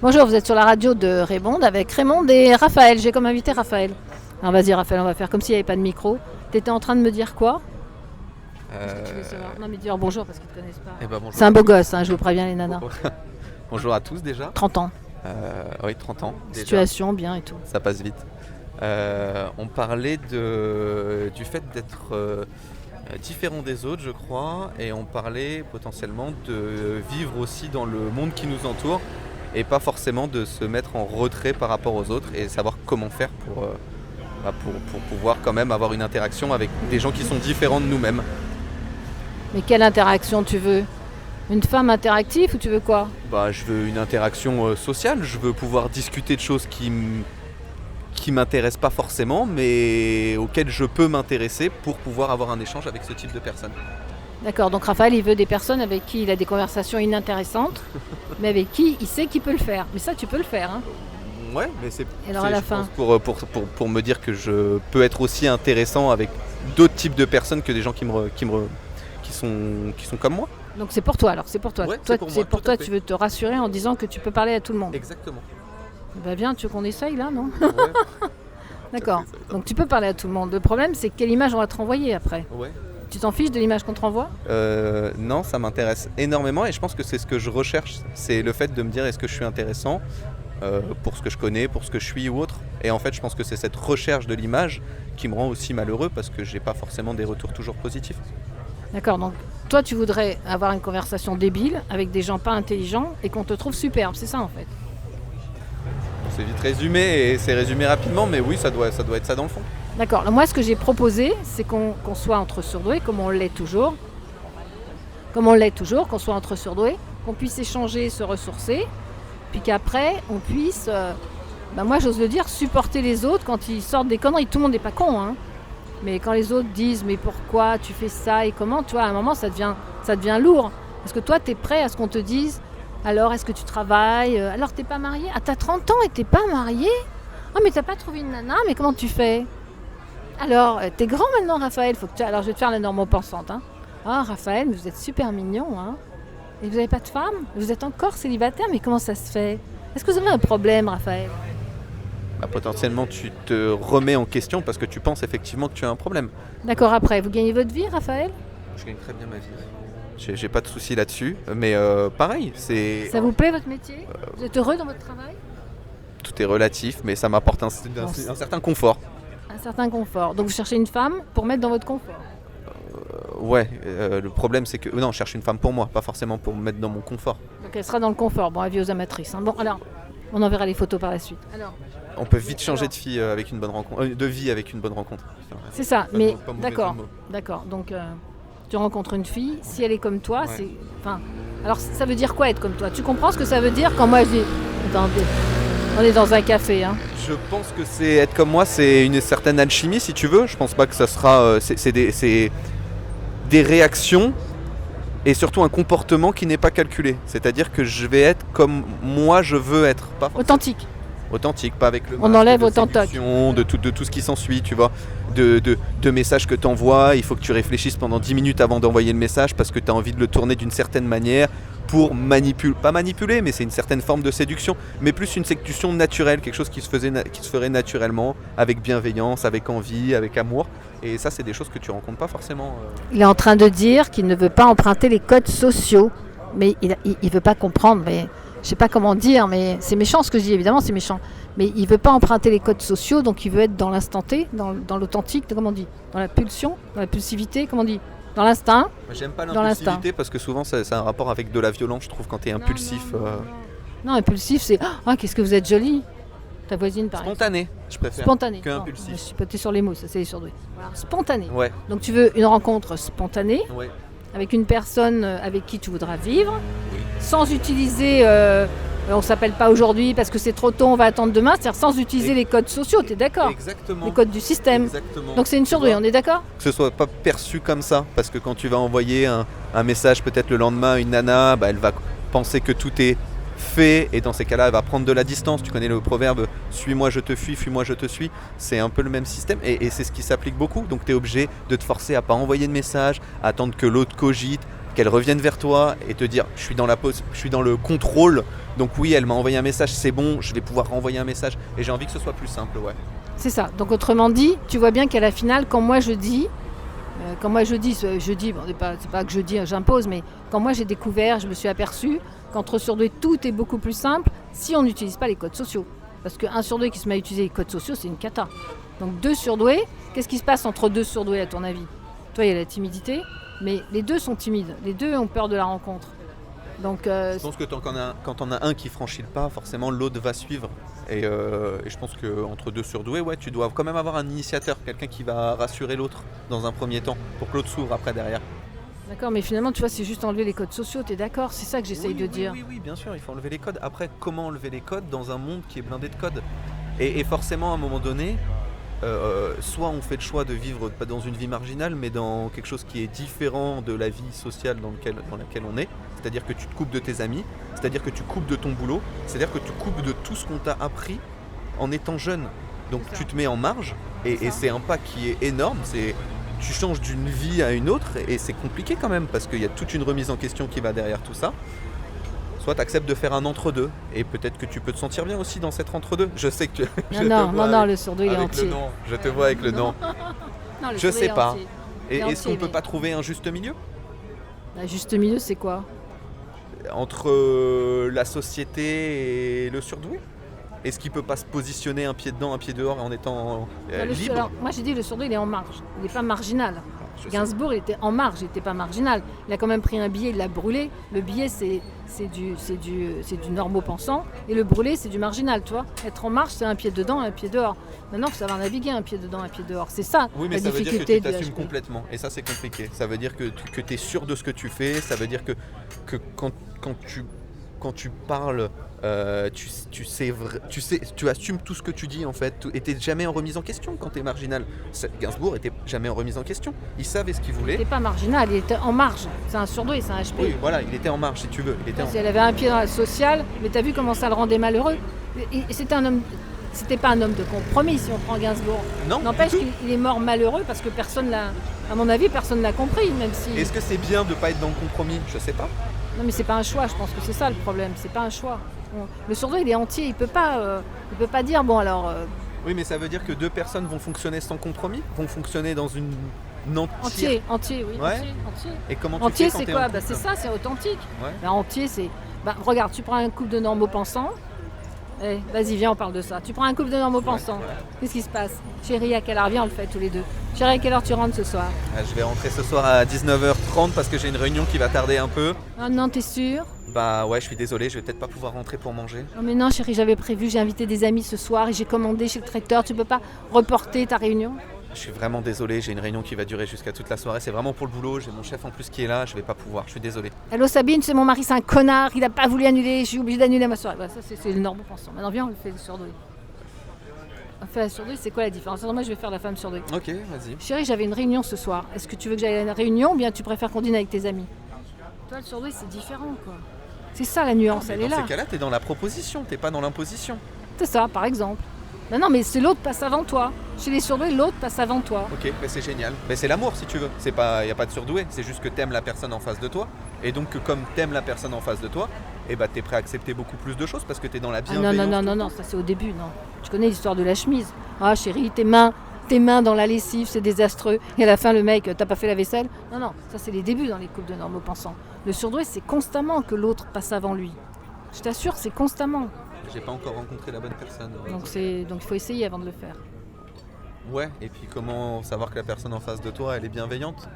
Bonjour, vous êtes sur la radio de Raymond avec Raymond et Raphaël. J'ai comme invité Raphaël. Alors vas-y Raphaël, on va faire comme s'il n'y avait pas de micro. Tu étais en train de me dire quoi? Tu veux savoir? Non mais dire bonjour parce qu'ils ne te connaissent pas. Bonjour. C'est un beau gosse, hein, je vous préviens les nanas. Bonjour à tous déjà. 30 ans. Oui, 30 ans. Déjà. Situation bien et tout. Ça passe vite. On parlait du fait d'être différent des autres, je crois, et on parlait potentiellement de vivre aussi dans le monde qui nous entoure et pas forcément de se mettre en retrait par rapport aux autres et savoir comment faire pour pouvoir quand même avoir une interaction avec des gens qui sont différents de nous-mêmes. Mais quelle interaction tu veux? Une femme interactive ou tu veux quoi? Je veux une interaction sociale, je veux pouvoir discuter de choses qui m'intéressent pas forcément, mais auxquelles je peux m'intéresser pour pouvoir avoir un échange avec ce type de personnes. D'accord, donc Raphaël il veut des personnes avec qui il a des conversations inintéressantes, mais avec qui il sait qu'il peut le faire. Mais ça tu peux le faire, hein. Ouais, mais c'est alors à la fin pour me dire que je peux être aussi intéressant avec d'autres types de personnes que des gens qui sont comme moi. Donc c'est pour toi alors, c'est pour toi. Ouais, toi c'est pour moi, tu veux te rassurer en disant que tu peux parler à tout le monde. Exactement. Bien, tu veux qu'on essaye là, non? Ouais. D'accord, donc tu peux parler à tout le monde. Le problème c'est quelle image on va te renvoyer après. Ouais. Tu t'en fiches de l'image qu'on te renvoie? Non, ça m'intéresse énormément et je pense que c'est ce que je recherche. C'est le fait de me dire est-ce que je suis intéressant pour ce que je connais, pour ce que je suis ou autre. Et en fait, je pense que c'est cette recherche de l'image qui me rend aussi malheureux parce que j'ai pas forcément des retours toujours positifs. D'accord, donc toi tu voudrais avoir une conversation débile avec des gens pas intelligents et qu'on te trouve superbe, c'est ça en fait? C'est vite résumé et c'est résumé rapidement, mais oui, ça doit être ça dans le fond. D'accord, alors moi ce que j'ai proposé, c'est qu'on soit entre surdoués, comme on l'est toujours, qu'on soit entre surdoués, qu'on puisse échanger, se ressourcer, puis qu'après on puisse, moi j'ose le dire, supporter les autres quand ils sortent des conneries. Tout le monde n'est pas con, hein. Mais quand les autres disent mais pourquoi tu fais ça et comment, tu vois, à un moment ça devient lourd. Parce que toi tu es prêt à ce qu'on te dise, alors est-ce que tu travailles, alors t'es pas marié, ah t'as 30 ans et t'es pas marié, ah mais t'as pas trouvé une nana, mais comment tu fais? Alors t'es grand maintenant Raphaël, alors je vais te faire la normopensante, hein. Ah Raphaël, mais vous êtes super mignon, hein. Et vous avez pas de femme? Vous êtes encore célibataire, mais comment ça se fait? Est-ce que vous avez un problème Raphaël? Potentiellement tu te remets en question parce que tu penses effectivement que tu as un problème. D'accord, après, vous gagnez votre vie Raphaël? Je gagne très bien ma vie. J'ai pas de soucis là-dessus, mais pareil, c'est... Ça vous plaît votre métier? Vous êtes heureux dans votre travail? Tout est relatif, mais ça m'apporte un certain confort. Un certain confort. Donc vous cherchez une femme pour mettre dans votre confort? Le problème c'est que... Non, je cherche une femme pour moi, pas forcément pour me mettre dans mon confort. Donc elle sera dans le confort. Bon, avis aux amatrices, hein. Bon, alors, on enverra les photos par la suite. Alors, on peut vite changer de fille avec une bonne rencontre, de vie avec une bonne rencontre. C'est ça, mais d'accord. Donc tu rencontres une fille, si elle est comme toi, ouais. c'est... Enfin, alors ça veut dire quoi être comme toi? Tu comprends ce que ça veut dire quand moi je dis... Attendez, on est dans un café, hein. Je pense que c'est être comme moi, c'est une certaine alchimie si tu veux. Je pense pas que ça sera... c'est des réactions et surtout un comportement qui n'est pas calculé. C'est-à-dire que je vais être comme moi je veux être. Pas authentique, pas avec le masque, on enlève de authentique de tout ce qui s'ensuit, tu vois, de messages que tu envoies, il faut que tu réfléchisses pendant 10 minutes avant d'envoyer le message parce que tu as envie de le tourner d'une certaine manière pour pas manipuler, mais c'est une certaine forme de séduction, mais plus une séduction naturelle, quelque chose qui se ferait naturellement, avec bienveillance, avec envie, avec amour, et ça c'est des choses que tu rencontres pas forcément. Il est en train de dire qu'il ne veut pas emprunter les codes sociaux, mais il veut pas comprendre, mais... Je sais pas comment dire, mais c'est méchant ce que je dis, évidemment c'est méchant. Mais il veut pas emprunter les codes sociaux, donc il veut être dans l'instant T, dans l'authentique, comment on dit? Dans la pulsion, dans la pulsivité, comment on dit? Dans l'instinct. J'aime pas l'impulsivité parce que souvent c'est un rapport avec de la violence, je trouve, quand tu es impulsif. Non, impulsif c'est « Ah, qu'est-ce que vous êtes jolie !» Ta voisine par exemple. Spontané, je préfère. Spontané. Que impulsif. Je suis potée sur les mots, ça c'est les surdoués. Voilà. Spontané. Ouais. Donc tu veux une rencontre spontanée. Ouais. Avec une personne avec qui tu voudras vivre, sans utiliser, on s'appelle pas aujourd'hui parce que c'est trop tôt, on va attendre demain, c'est-à-dire sans utiliser les codes sociaux, tu es d'accord? Exactement. Les codes du système. Exactement. Donc c'est une surdouée, on est d'accord? Que ce soit pas perçu comme ça, parce que quand tu vas envoyer un message peut-être le lendemain à une nana, elle va penser que tout est fait et dans ces cas-là elle va prendre de la distance. Tu connais le proverbe suis-moi je te fuis, fuis-moi je te suis. C'est un peu le même système et c'est ce qui s'applique beaucoup. Donc tu es obligé de te forcer à pas envoyer de message, à attendre que l'autre cogite, qu'elle revienne vers toi et te dire je suis dans le contrôle, donc oui, elle m'a envoyé un message, c'est bon, je vais pouvoir renvoyer un message, et j'ai envie que ce soit plus simple, ouais. C'est ça. Donc autrement dit, tu vois bien qu'à la finale, quand moi je dis, bon, c'est pas que je dis, j'impose, mais quand moi j'ai découvert, je me suis aperçue qu'entre surdoués, tout est beaucoup plus simple si on n'utilise pas les codes sociaux. Parce qu'un surdoué qui se met à utiliser les codes sociaux, c'est une cata. Donc 2 surdoués, qu'est-ce qui se passe entre 2 surdoués à ton avis ? Toi, il y a la timidité, mais les 2 sont timides, les 2 ont peur de la rencontre. Donc, je pense que quand on a un qui franchit le pas, forcément l'autre va suivre. Et je pense qu'entre 2 surdoués, ouais, tu dois quand même avoir un initiateur, quelqu'un qui va rassurer l'autre dans un premier temps, pour que l'autre s'ouvre après derrière. D'accord, mais finalement, tu vois, c'est juste enlever les codes sociaux, t'es d'accord ? C'est ça que j'essaye de dire. Oui, bien sûr, il faut enlever les codes. Après, comment enlever les codes dans un monde qui est blindé de codes ? Et forcément, à un moment donné, soit on fait le choix de vivre pas dans une vie marginale, mais dans quelque chose qui est différent de la vie sociale dans laquelle on est. C'est-à-dire que tu te coupes de tes amis, c'est-à-dire que tu coupes de ton boulot, c'est-à-dire que tu coupes de tout ce qu'on t'a appris en étant jeune. Donc tu te mets en marge, et c'est un pas qui est énorme. Tu changes d'une vie à une autre, et c'est compliqué quand même, parce qu'il y a toute une remise en question qui va derrière tout ça. Soit tu acceptes de faire un entre-deux, et peut-être que tu peux te sentir bien aussi dans cet entre-deux. Je sais que non, le surdoué il est entier. Je te vois avec le non. Non, je sais pas. Entier. Et est-ce qu'on peut pas trouver un juste milieu ? Un juste milieu, c'est quoi ? Entre la société et le surdoué ? Est-ce qu'il peut pas se positionner un pied dedans, un pied dehors en étant libre ? Alors, moi j'ai dit le surdoué il est en marge, il n'est pas marginal. Gainsbourg il était en marge, il n'était pas marginal. Il a quand même pris un billet, il l'a brûlé. Le billet c'est du normopensant, et le brûlé c'est du marginal, tu vois. Être en marge c'est un pied dedans, un pied dehors. Maintenant il faut savoir naviguer un pied dedans, un pied dehors. C'est ça oui, mais la difficulté. Oui, mais ça veut dire que tu t'assumes complètement, et ça c'est compliqué. Ça veut dire que tu es sûr de ce que tu fais, ça veut dire que quand tu parles, tu assumes tout ce que tu dis en fait, et t'es jamais en remise en question quand t'es marginal. Gainsbourg était jamais en remise en question. Il savait ce qu'il voulait. Il n'était pas marginal, il était en marge. C'est un surdoué, c'est un HP. Oui, voilà, il était en marge si tu veux. Elle avait un pied dans la sociale, mais t'as vu comment ça le rendait malheureux. Et c'était pas un homme de compromis si on prend Gainsbourg. Non. N'empêche qu'il est mort malheureux parce que personne l'a. À mon avis, personne l'a compris, même si. Est-ce que c'est bien de pas être dans le compromis ? Je sais pas. Non, mais c'est pas un choix. Je pense que c'est ça le problème. C'est pas un choix. Le surdoué, il est entier. Il peut pas dire bon alors. Oui, mais ça veut dire que 2 personnes vont fonctionner sans compromis, vont fonctionner dans une entière. Entier, oui. Ouais. Entier. Et comment entier, tu fais c'est quoi ? C'est ça, c'est authentique. Ouais. Entier, c'est. Regarde, tu prends un couple de normopensants. Vas-y, viens, on parle de ça. Tu prends un couple de normopensants. Ouais. Qu'est-ce qui se passe ? Chérie, à quelle heure ? Viens, on le fait tous les 2. Chérie, à quelle heure tu rentres ce soir ? Je vais rentrer ce soir à 19h30 parce que j'ai une réunion qui va tarder un peu. Ah non, t'es sûr ? Bah ouais, je suis désolé, je vais peut-être pas pouvoir rentrer pour manger. Non mais non chérie, j'avais prévu, j'ai invité des amis ce soir et j'ai commandé chez le traiteur. Tu peux pas reporter ta réunion ? Je suis vraiment désolé, j'ai une réunion qui va durer jusqu'à toute la soirée. C'est vraiment pour le boulot, j'ai mon chef en plus qui est là, je vais pas pouvoir, je suis désolé. Allô Sabine, c'est mon mari, c'est un connard, il a pas voulu annuler, je suis obligée d'annuler ma soirée. Ça c'est le normopensant. Maintenant viens, on le fait le surdoué. On fait la surdouée, c'est quoi la différence ? Alors moi je vais faire la femme surdouée. Ok, vas-y. Chérie, j'avais une réunion ce soir. Est-ce que tu veux que j'aille à la réunion ou bien tu préfères qu'on dîne avec tes amis ? Toi le surdoué c'est différent quoi. C'est ça la nuance, elle est là. Dans ces cas-là, t'es dans la proposition, t'es pas dans l'imposition. C'est ça, par exemple. Non, mais c'est l'autre passe avant toi. Chez les surdoués, l'autre passe avant toi. Ok, mais c'est génial. Mais c'est l'amour si tu veux. Il n'y a pas de surdoué, c'est juste que t'aimes la personne en face de toi. Et donc comme t'aimes la personne en face de toi, t'es prêt à accepter beaucoup plus de choses parce que t'es dans la bienveillance. Non, ça c'est au début, non. Tu connais l'histoire de la chemise. Ah chérie, tes mains dans la lessive, c'est désastreux. Et à la fin, le mec, t'as pas fait la vaisselle ? Non, ça c'est les débuts dans les couples de normopensants. Le surdoué, c'est constamment que l'autre passe avant lui. Je t'assure, c'est constamment. J'ai pas encore rencontré la bonne personne. Donc il faut essayer avant de le faire. Ouais, et puis comment savoir que la personne en face de toi, elle est bienveillante ?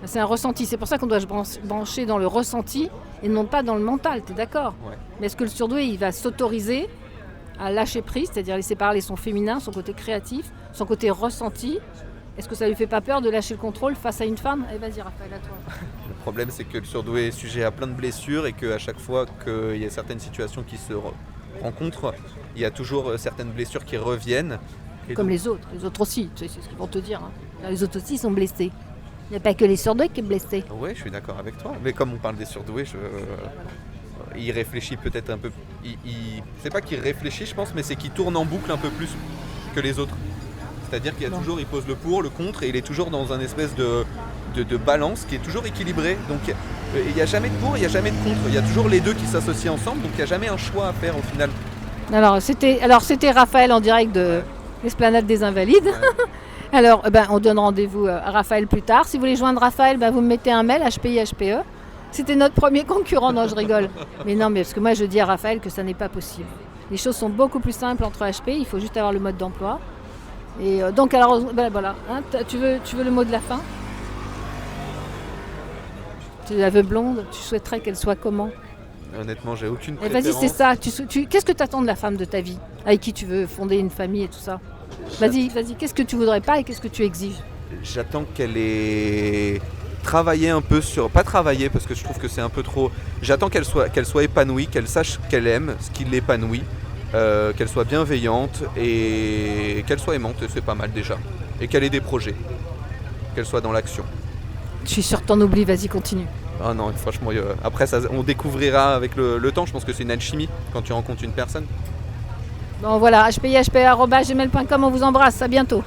C'est un ressenti, c'est pour ça qu'on doit se brancher dans le ressenti et non pas dans le mental, t'es d'accord ? Ouais. Mais est-ce que le surdoué, il va s'autoriser à lâcher prise, c'est-à-dire laisser parler son féminin, son côté créatif, son côté ressenti ? Est-ce que ça lui fait pas peur de lâcher le contrôle face à une femme ? Allez, vas-y Raphaël, à toi. Le problème, c'est que le surdoué est sujet à plein de blessures et qu'à chaque fois qu'il y a certaines situations qui se rencontrent, il y a toujours certaines blessures qui reviennent. Comme les autres aussi, c'est ce qu'ils vont te dire. Hein. Les autres aussi sont blessés. Il n'y a pas que les surdoués qui sont blessés. Oui, je suis d'accord avec toi. Mais comme on parle des surdoués, il réfléchit peut-être un peu. C'est pas qu'il réfléchit, je pense, mais c'est qu'il tourne en boucle un peu plus que les autres. C'est-à-dire qu'il y a toujours, il pose le pour, le contre, et il est toujours dans un espèce de de balance qui est toujours équilibrée. Donc il n'y a jamais de pour, il n'y a jamais de contre. Il y a toujours les deux qui s'associent ensemble, donc il n'y a jamais un choix à faire au final. Alors c'était Raphaël en direct de l'Esplanade des Invalides. Ouais. Alors on donne rendez-vous à Raphaël plus tard. Si vous voulez joindre Raphaël, vous me mettez un mail, HPI-HPE. C'était notre premier concurrent, non je rigole. Mais non, mais parce que moi je dis à Raphaël que ça n'est pas possible. Les choses sont beaucoup plus simples entre HPI, il faut juste avoir le mode d'emploi. Et donc alors voilà, hein, tu veux le mot de la fin? Tu la veux blonde, tu souhaiterais qu'elle soit comment? Honnêtement, j'ai aucune Et préférence. vas-y, c'est ça. Qu'est-ce que tu attends de la femme de ta vie? Avec qui tu veux fonder une famille et tout ça? Vas-y, qu'est-ce que tu voudrais pas et qu'est-ce que tu exiges? J'attends qu'elle ait travaillé un peu sur... Pas travailler parce que je trouve que c'est un peu trop... J'attends qu'elle soit épanouie, qu'elle sache qu'elle aime ce qui l'épanouit, qu'elle soit bienveillante et qu'elle soit aimante, c'est pas mal déjà. Et qu'elle ait des projets, qu'elle soit dans l'action. Je suis sûre que t'en oublies, vas-y, continue. Ah non, franchement, après ça, on découvrira avec le temps, je pense que c'est une alchimie quand tu rencontres une personne. Bon voilà, hpi@gmail.com, on vous embrasse, à bientôt.